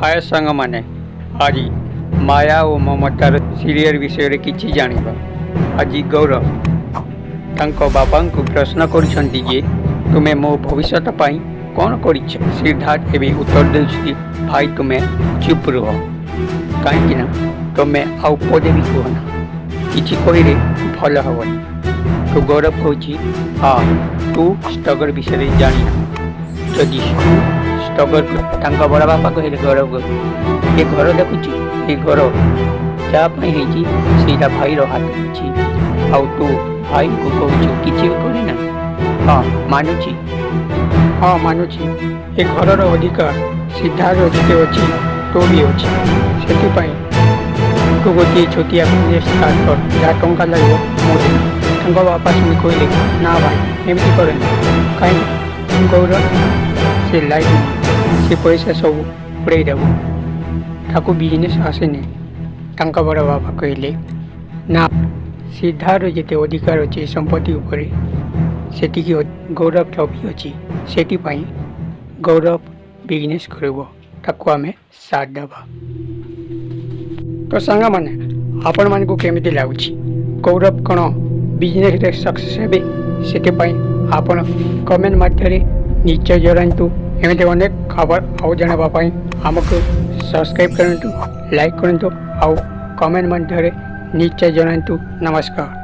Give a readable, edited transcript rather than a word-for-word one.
हाय सांग माने आज माया और ममतार सीरियल विषय किछि जानिबा। आज गौरव तांको बापा को प्रश्न करिसंती जे तुमे मो भविष्यत पाई कौन करिछ। सिद्धार्थ एबे उत्तर देउछि भाई तुमे चुप रहो काहेकि ना तुमे आउ पदे भी कहना किछि कहिरे भल हबनी। तो गौरव कहछि हाँ तू स्टगर विषय जानी ना जदि स्टगर तांका बड़ा बापा कहले गौरव को ये घर देखुची ये घर जा पई हेची सीधा भाई रो हाथ छी आउ तू भाई को कहछु किछि करे ना। हाँ मानुची ये घर रो अधिकार सीधा रो जते अछि तो भी अछि सेति पई तो गोटे छोटिया बिजनेस स्टार्ट कर जा टंका लागो मोदी तांका बापा सुनी कहले ना भाई एमती करे ना काई गौरव से लाइफ से पैसा सब उड़ाई देव ताको बिजनेस आसेनी। तांका बड़ा बाबा कहले ना सिद्धार जिते अधिकार अच्छे संपत्ति उपरे सेटिकी गौरव भी अच्छी सेटी पाई गौरव बिजनेस करब ताको आमे साथ देबा। तो सांगा माने आपण मान को केमिति लागुची गौरव कौन बिजनेस रे सक्सेस हेबे सेते पाई आपण कमेंट माध्यम निश्चय जणातु। एमती अनेक खबर आउ जानापी आमको सब्सक्राइब करूँ लाइक करूँ आउ कमेंट मध्य निश्चय जणातु। नमस्कार।